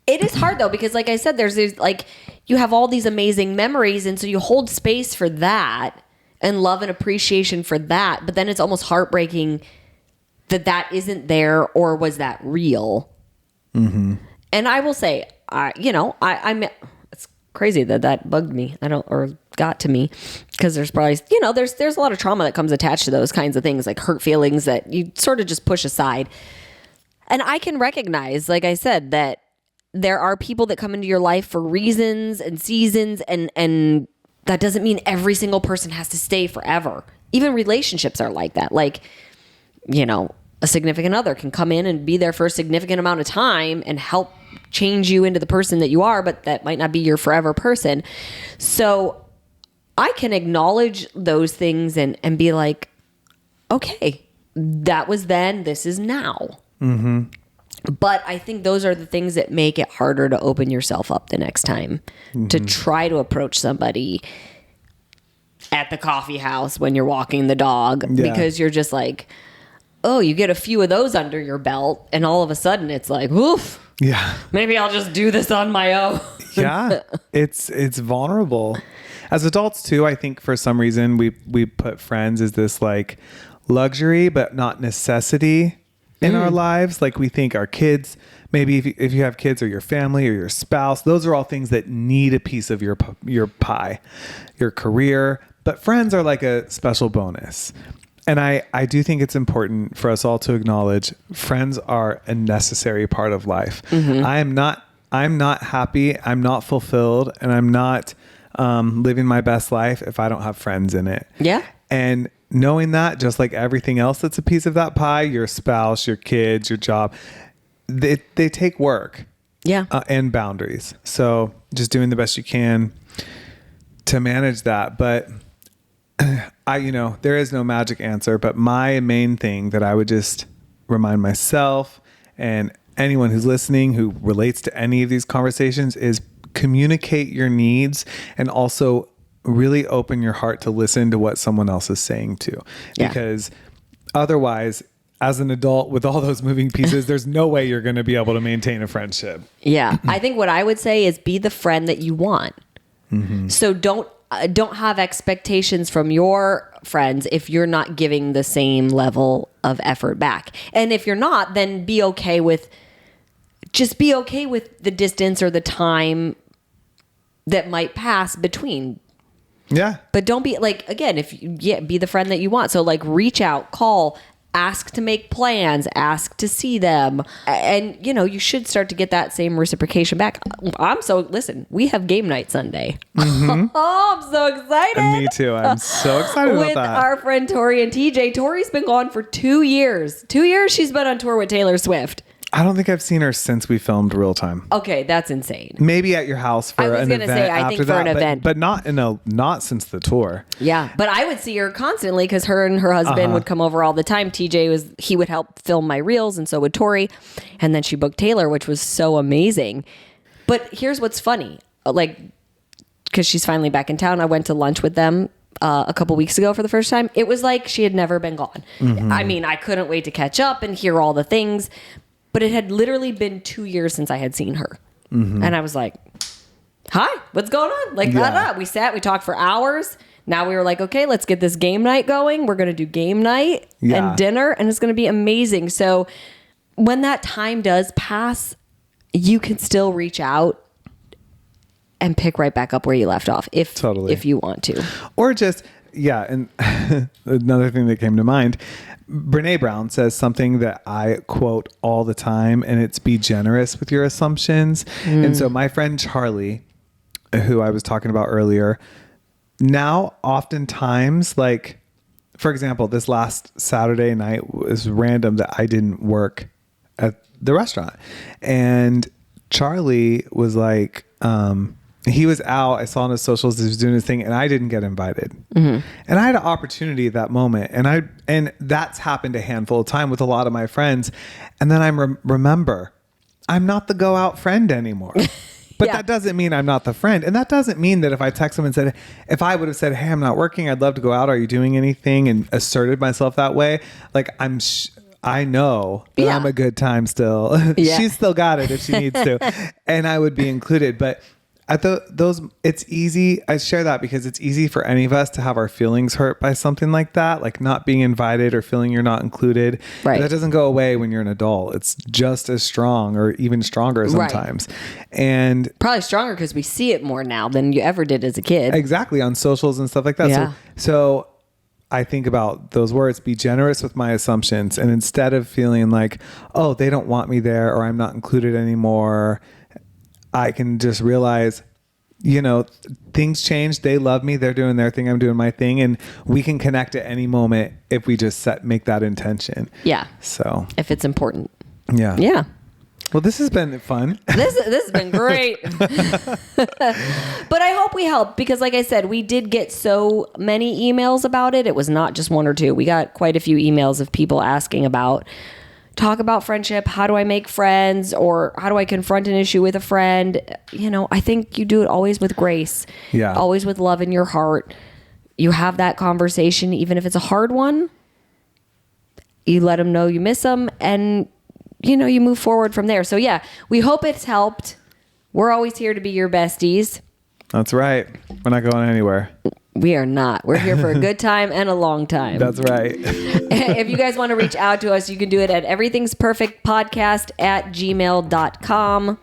It is hard though, because like I said, there's like, you have all these amazing memories. And so you hold space for that and love and appreciation for that. But then it's almost heartbreaking that isn't there, or was that real? Mm-hmm. And I will say, I'm it's crazy that bugged me. Got to me, because there's probably, there's a lot of trauma that comes attached to those kinds of things, like hurt feelings that you sort of just push aside. And I can recognize, like I said, that there are people that come into your life for reasons and seasons, and that doesn't mean every single person has to stay forever. Even relationships are like that. Like, a significant other can come in and be there for a significant amount of time and help change you into the person that you are, but that might not be your forever person. So I can acknowledge those things and be like, okay, that was then, this is now. Mm-hmm. But I think those are the things that make it harder to open yourself up the next time, to try to approach somebody at the coffee house when you're walking the dog, because you're just like, oh, you get a few of those under your belt, and all of a sudden it's like, oof, yeah, maybe I'll just do this on my own. Yeah, it's vulnerable. As adults too, I think for some reason we put friends as this like luxury but not necessity in our lives. Like we think our kids, maybe if you have kids, or your family or your spouse, those are all things that need a piece of your pie, your career. But friends are like a special bonus. And I do think it's important for us all to acknowledge friends are a necessary part of life. Mm-hmm. I'm not happy, I'm not fulfilled, and I'm not living my best life if I don't have friends in it. Yeah. And knowing that, just like everything else that's a piece of that pie, your spouse, your kids, your job, they take work. Yeah. And boundaries. So just doing the best you can to manage that. But there is no magic answer, but my main thing that I would just remind myself and anyone who's listening who relates to any of these conversations is communicate your needs, and also really open your heart to listen to what someone else is saying too. Yeah. Because otherwise, as an adult with all those moving pieces, there's no way you're going to be able to maintain a friendship. Yeah. I think what I would say is be the friend that you want. Mm-hmm. So don't have expectations from your friends if you're not giving the same level of effort back. And if you're not, then be okay with the distance or the time that might pass between. Yeah. But don't be like, again, be the friend that you want. So like reach out, call, ask to make plans, ask to see them. And, you should start to get that same reciprocation back. Listen, we have game night Sunday. Mm-hmm. Oh, I'm so excited. And me too. I'm so excited about that. With our friend Tori and TJ. Tori's been gone for 2 years. 2 years she's been on tour with Taylor Swift. I don't think I've seen her since we filmed Real Time. Okay, that's insane. Maybe at your house for an event. I think for an event, but not since the tour. Yeah, but I would see her constantly because her and her husband would come over all the time. He would help film my reels, and so would Tori. And then she booked Taylor, which was so amazing. But here's what's funny, because she's finally back in town. I went to lunch with them a couple weeks ago for the first time. It was like she had never been gone. Mm-hmm. I mean, I couldn't wait to catch up and hear all the things. But it had literally been 2 years since I had seen her. Mm-hmm. And I was like, hi, what's going on? We sat, we talked for hours. Now we were like, okay, let's get this game night going. We're going to do game night and dinner, and it's going to be amazing. So when that time does pass, you can still reach out and pick right back up where you left off if you want to. Or just, and another thing that came to mind, Brene Brown says something that I quote all the time, and it's be generous with your assumptions. And so my friend Charlie, who I was talking about earlier, now oftentimes, like, for example, this last Saturday night was random that I didn't work at the restaurant. And Charlie was like, he was out. I saw on his socials he was doing his thing, and I didn't get invited. And I had an opportunity at that moment, and that's happened a handful of times with a lot of my friends. And then I remember, I'm not the go out friend anymore. But that doesn't mean I'm not the friend. And that doesn't mean that if I text them and said, if I would have said, hey, I'm not working, I'd love to go out. Are you doing anything? And asserted myself that way. Like I know that I'm a good time still. She's still got it if she needs to. And I would be included. But at those, it's easy. I share that because it's easy for any of us to have our feelings hurt by something like that, like not being invited or feeling you're not included. Right. That doesn't go away when you're an adult. It's just as strong or even stronger sometimes. Right. And probably stronger because we see it more now than you ever did as a kid. Exactly. On socials and stuff like that. Yeah. So I think about those words, be generous with my assumptions. And instead of feeling like, oh, they don't want me there or I'm not included anymore, I can just realize, things change. They love me. They're doing their thing. I'm doing my thing. And we can connect at any moment if we just make that intention. Yeah. So if it's important. Yeah. Yeah. Well, this has been fun. This has been great. But I hope we helped because like I said, we did get so many emails about it. It was not just one or two. We got quite a few emails of people asking about talk about friendship. How do I make friends? Or how do I confront an issue with a friend? I think you do it always with grace. Yeah. Always with love in your heart. You have that conversation, even if it's a hard one. You let them know you miss them and, you move forward from there. So yeah, we hope it's helped. We're always here to be your besties. That's right. We're not going anywhere. We are not. We're here for a good time and a long time. That's right. If you guys want to reach out to us, you can do it at everythingsperfectpodcast@gmail.com.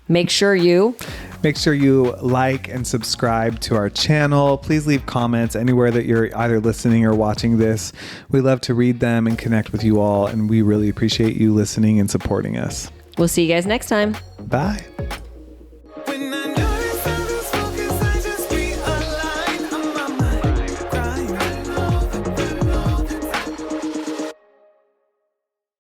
Make sure you like and subscribe to our channel. Please leave comments anywhere that you're either listening or watching this. We love to read them and connect with you all, and we really appreciate you listening and supporting us. We'll see you guys next time. Bye.